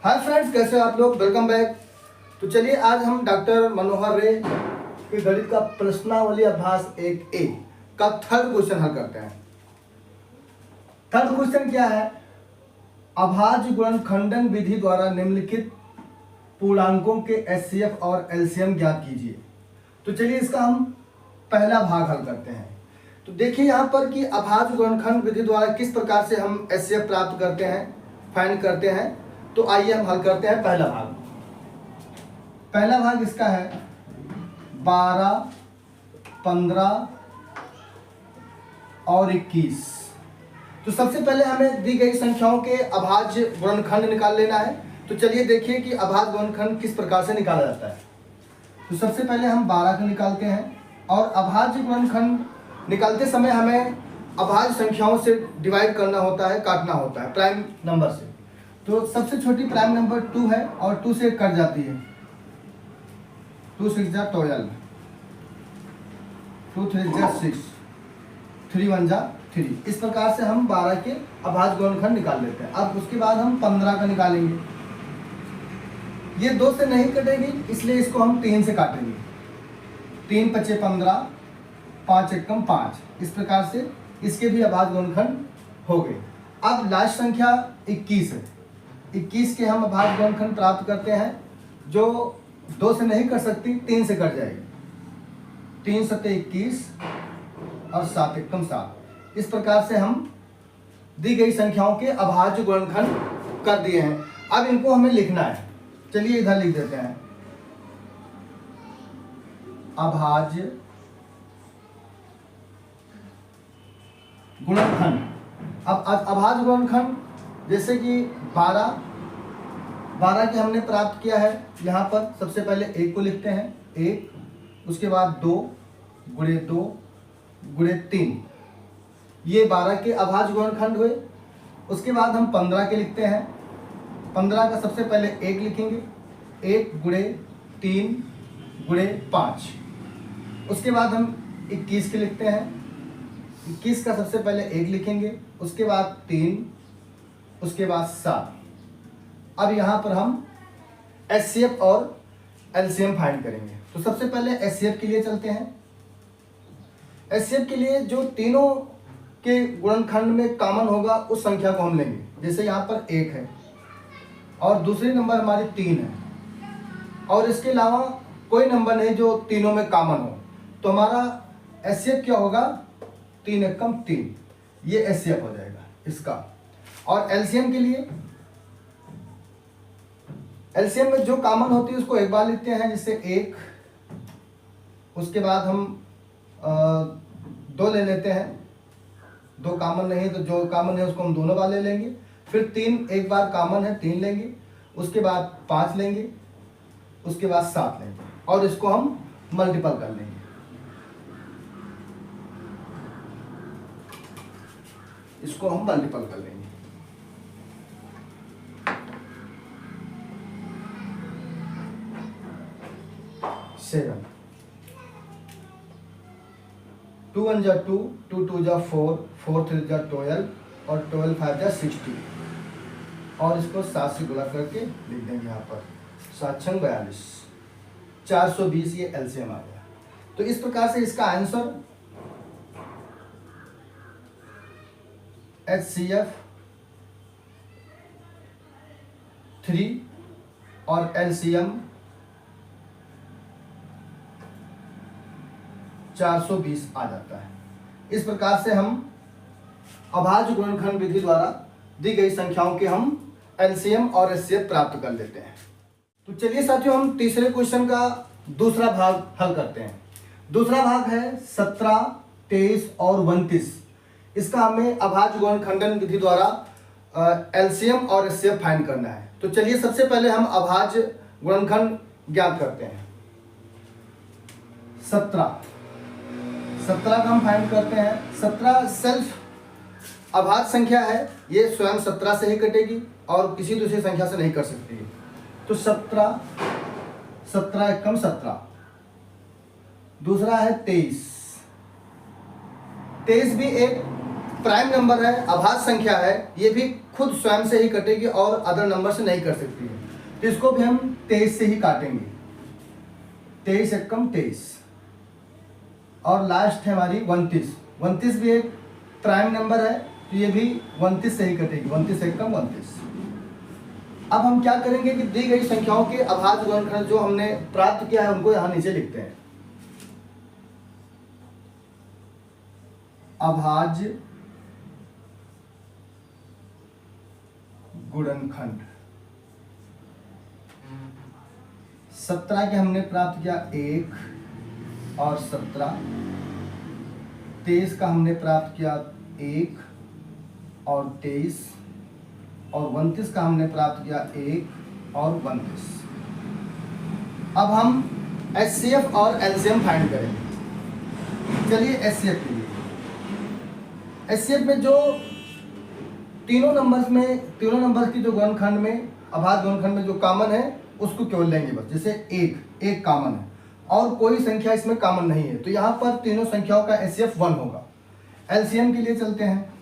Hi friends, कैसे हो आप लोग। Welcome back. तो चलिए आज हम डॉक्टर मनोहर रे के गणित का प्रश्नावली अभ्यास 1A का थर्ड क्वेश्चन हल करते हैं। थर्ड क्वेश्चन क्या है? अभाज्य गुणनखंडन विधि द्वारा निम्नलिखित पूर्णांकों के एचसीएफ और एलसीएम ज्ञात कीजिए। तो चलिए इसका हम पहला भाग हल करते हैं। तो देखिए यहाँ पर कि अभाज्य गुणनखंड विधि द्वारा किस प्रकार से हम एचसीएफ प्राप्त करते हैं, फाइंड करते हैं। तो आइए हम हल करते हैं पहला भाग। पहला भाग इसका है 12, 15 और 21। तो सबसे पहले हमें दी गई संख्याओं के अभाज्य गुणनखंड निकाल लेना है। तो चलिए देखिए कि अभाज्य गुणनखंड किस प्रकार से निकाला जाता है। तो सबसे पहले हम 12 का निकालते हैं और अभाज्य गुणनखंड निकालते समय हमें अभाज्य संख्याओं से डिवाइड करना होता है, काटना होता है प्राइम नंबर से। तो सबसे छोटी प्राइम नंबर 2 है और 2 से कट जाती है। 2 6 जा 12, 2 3 जा 6, 3 1 जा 3। इस प्रकार से हम 12 के अभाज्य गुणनखंड निकाल लेते हैं। अब उसके बाद हम 15 का निकालेंगे। ये 2 से नहीं कटेगी, इसलिए इसको हम 3 से काटेंगे। 3 5 15, 5 1 5। इस प्रकार से इसके भी अभाज्य गुणनखंड हो गए। अब लास्ट संख्या 21 है। 21 के हम अभाज्य गुणनखंड प्राप्त करते हैं, जो 2 से नहीं कर सकती, 3 से कट जाएगी। 3 7 21 और 7 1 7। इस प्रकार से हम दी गई संख्याओं के अभाज्य गुणनखंड कर दिए हैं। अब इनको हमें लिखना है। चलिए इधर लिख देते हैं अभाज्य गुणनखंड। अब अभाज्य गुणनखंड जैसे कि 12 के हमने प्राप्त किया है। यहाँ पर सबसे पहले 1 को लिखते हैं, 1, उसके बाद 2 गुणे 2 गुणे 3। ये 12 के अभाज्य गुणनखंड हुए। उसके बाद हम 15 के लिखते हैं। 15 का सबसे पहले 1 लिखेंगे, 1 गुणे 3 गुणे 5। उसके बाद हम 21 के लिखते हैं। 21 का सबसे पहले 1 लिखेंगे, उसके बाद 3, उसके बाद 7। अब यहाँ पर हम एचसीएफ और एलसीएम फाइंड करेंगे। तो सबसे पहले एचसीएफ के लिए चलते हैं। एचसीएफ के लिए जो तीनों के गुणनखंड में कॉमन होगा उस संख्या को हम लेंगे। जैसे यहाँ पर 1 है और दूसरी नंबर हमारी 3 है और इसके अलावा कोई नंबर नहीं जो तीनों में कॉमन हो। तो हमारा एचसीएफ क्या होगा? 3 1 3। ये एचसीएफ हो जाएगा इसका। और एलसीएम के लिए, एलसीएम में जो कॉमन होती है उसको एक बार लिखते हैं, जैसे 1, उसके बाद हम 2 ले लेते हैं। 2 कॉमन नहीं है तो जो कॉमन है उसको हम दोनों बार ले लेंगे। फिर 3 एक बार कॉमन है, 3 लेंगे। उसके बाद 5 लेंगे, उसके बाद 7 लेंगे और इसको हम मल्टीपल कर लेंगे। इसको हम मल्टीपल कर लेंगे। 7, 2 1 जा 2, 2 2 जा 4, 4 3 जा 12 और 12 5 जा 60। और इसको 7 से गुणा करके लिख देंगे यहाँ पर 7 6 42, 420। ये एलसीएम आ गया। तो इस प्रकार से इसका आंसर एचसीएफ 3 और एलसीएम 420 आ जाता है। इस प्रकार से हम अभाज्य गुणनखंड विधि द्वारा दी गई संख्याओं के हम एलसीएम और एचसीएफ प्राप्त कर लेते हैं। तो चलिए साथियों, हम तीसरे क्वेश्चन का दूसरा भाग हल करते हैं। दूसरा भाग है 17, 23 और 29। इसका हमें अभाज्य गुणनखंडन विधि द्वारा एलसीएम और एचसीएफ फाइंड करना है। तो चलिए सबसे पहले हम अभाज्य गुणनखंड ज्ञात करते हैं। 17 का हम फाइंड करते हैं। 17 सेल्फ अभाज्य संख्या है। ये स्वयं 17 से ही कटेगी और किसी दूसरी संख्या से नहीं कर सकती है। तो 17 1 17। दूसरा है 23 भी एक प्राइम नंबर है, अभाज्य संख्या है, ये भी खुद स्वयं से ही कटेगी और अदर नंबर से नहीं कर सकती है। तो इसको भी हम 23 से ही काटेंगे। 23 एकम 23 और लास्ट है हमारी 29। 29 भी एक प्राइम नंबर है, तो ये भी 29 से ही कटेगी। 29 एकम 29। अब हम क्या करेंगे कि दी गई संख्याओं के अभाज्य गुणनखंड जो हमने प्राप्त किया है उनको यहां नीचे लिखते हैं। अभाज्य गुणनखंड 17 के हमने प्राप्त किया 1 और 17। 23 का हमने प्राप्त किया 1 और 23 और 29 का हमने प्राप्त किया 1 और 29। अब हम HCF और LCM फाइंड करेंगे। चलिए HCF के लिए, HCF में जो तीनों नंबर्स की जो गुणनखंड में अभाज्य गुणनखंड में जो कॉमन है उसको केवल लेंगे बस। जैसे एक कॉमन है और कोई संख्या इसमें कॉमन नहीं है, तो यहाँ पर तीनों संख्याओं का HCF 1 होगा। LCM के लिए चलते हैं।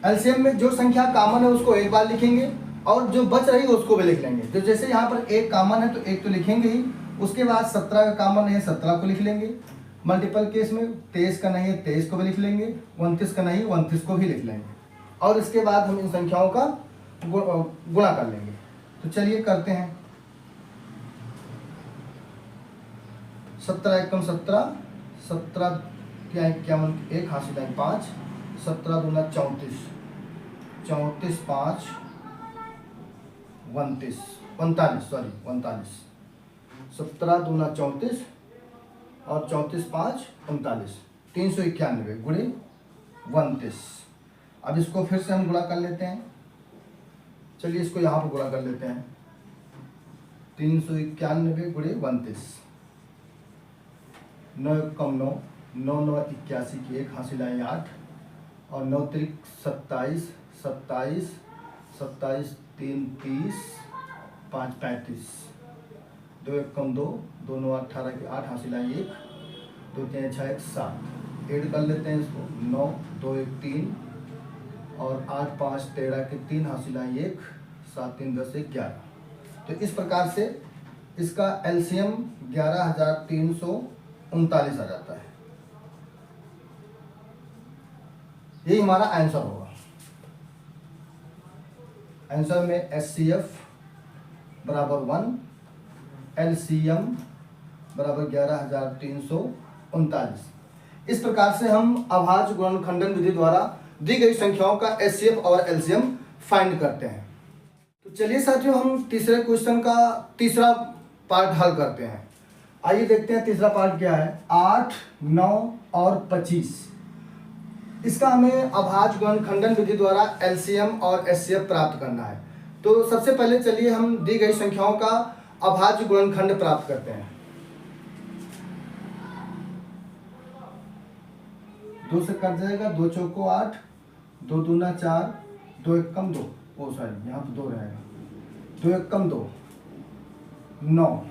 LCM में जो संख्या कॉमन है उसको एक बार लिखेंगे और जो बच रही है उसको भी लिख लेंगे। तो जैसे यहाँ पर एक कॉमन है तो एक तो लिखेंगे ही, उसके बाद 17 का कॉमन है 17 को लिख लेंगे। मल्टीपल केस में 23 का नहीं है 23 को भी लिख लेंगे, 29 का नहीं 29 को भी लिख लेंगे और इसके बाद हम इन संख्याओं का गुणा कर लेंगे। तो चलिए करते हैं। 17 एकम 17, 17 क्या 51 1 हासिल है 5, 17 दूना 34, 34 5 29 39 सॉरी 39, 17 दूना 34 और 34 5 39, 391 गुणे 29। अब इसको फिर से हम गुणा कर लेते हैं। चलिए इसको यहाँ पर गुणा कर लेते हैं। 391 गुणे 29, 9 कम 9, 9 9 81 की 1 हासिल आई 8 और 9 त्रिक 27, 27 27 3 30 5 35, 2 1 कम 2, 2 9 18 की 8 हासिल आई 1, 2 3 6 1 7। ऐड कर लेते हैं इसको। 9 2 1 3 और 8 5 13 के 3 हासिल आई 1, 7 3 10 1 11। तो इस प्रकार से इसका LCM 11,339 आ जाता है। यही हमारा आंसर होगा। आंसर में HCF बराबर 1, LCM बराबर 11,339। इस प्रकार से हम अभाज्य गुणनखंडन विधि द्वारा दी गई संख्याओं का HCF और LCM फाइंड करते हैं। तो चलिए साथियों हम तीसरे क्वेश्चन का तीसरा पार्ट हल करते हैं। आइए देखते हैं तीसरा पार्ट क्या है। 8 9 और 25, इसका हमें अभाज्य गुणनखंडन विधि द्वारा LCM और HCF प्राप्त करना है। तो सबसे पहले चलिए हम दी गई संख्याओं का अभाज्य गुणनखंड प्राप्त करते हैं। 2 से कट जाएगा, 2 चौको 8, 2 दूना 4, 2 एक कम 2, ओ सॉरी यहाँ पर 2 रहेगा, 2 एक कम 2 9,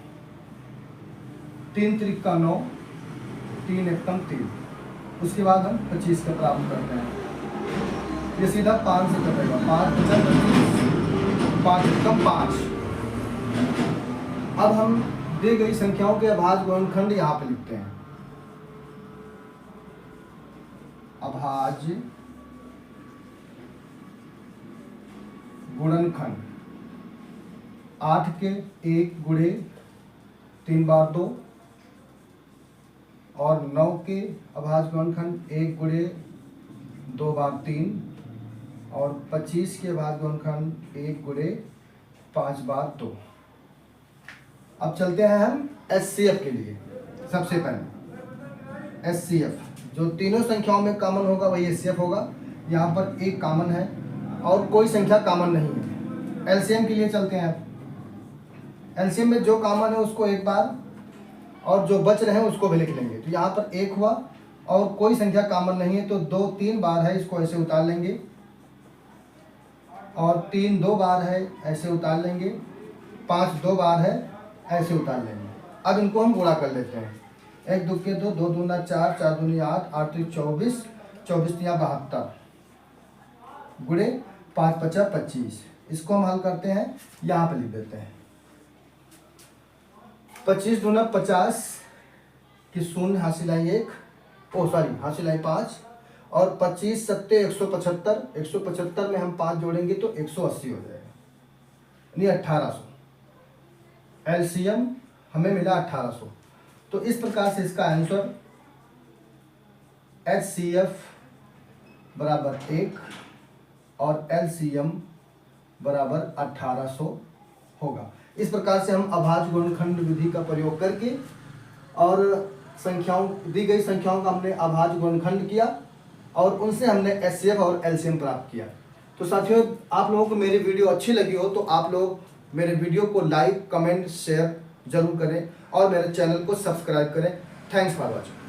3 त्रिक का 9, 3 एक कम 3। उसके बाद हम 25 का प्राप्त करते हैं। ये सीधा 5 से कटेगा, 5 बचा 25, 5 एक कम 5। अब हम दी गई संख्याओं के अभाज्य गुणनखंड यहाँ पे लिखते हैं। अभाज्य गुणनखंड 8 के 1 गुणे 3 बार 2 और 9 के अभाज्य गुणनखंड 1 गुणे 2 बार 3 और 25 के अभाज्य गुणनखंड 1 गुणे 5 बार 2। अब चलते हैं हम HCF के लिए। सबसे पहले HCF जो तीनों संख्याओं में कॉमन होगा वही HCF होगा। यहाँ पर एक कॉमन है और कोई संख्या कॉमन नहीं है। LCM के लिए चलते हैं। LCM में जो कॉमन है उसको एक बार और जो बच रहे हैं उसको भी लिख लेंगे। तो यहाँ पर 1 हुआ और कोई संख्या कॉमन नहीं है तो 2 3 बार है, इसको ऐसे उतार लेंगे और 3 2 बार है, ऐसे उतार लेंगे। 5 2 बार है, ऐसे उतार लेंगे। अब इनको हम गुणा कर लेते हैं। 1 2 के 2, 2 दूना 4, 4 दूनी 8, 8 त्रिक 24, 24 तियाँ 72 गुणे 5 पचा 25। इसको हम हल करते हैं, यहाँ पे लिख देते हैं 25 दूना 50 की शून्य हासिल आई 1, हासिल आई 5 और 25 सत्ते 175, 175 में हम 5 जोड़ेंगे तो 180 हो जाएगा, यानी 1800। एलसीएम हमें मिला 1800। तो इस प्रकार से इसका आंसर HCF बराबर 1 और LCM बराबर 1800 होगा। इस प्रकार से हम अभाज्य गुणनखंड विधि का प्रयोग करके और दी गई संख्याओं का हमने अभाज्य गुणनखंड किया और उनसे हमने HCF और LCM प्राप्त किया। तो साथियों, आप लोगों को मेरी वीडियो अच्छी लगी हो तो आप लोग मेरे वीडियो को लाइक, कमेंट, शेयर जरूर करें और मेरे चैनल को सब्सक्राइब करें। Thanks for watching.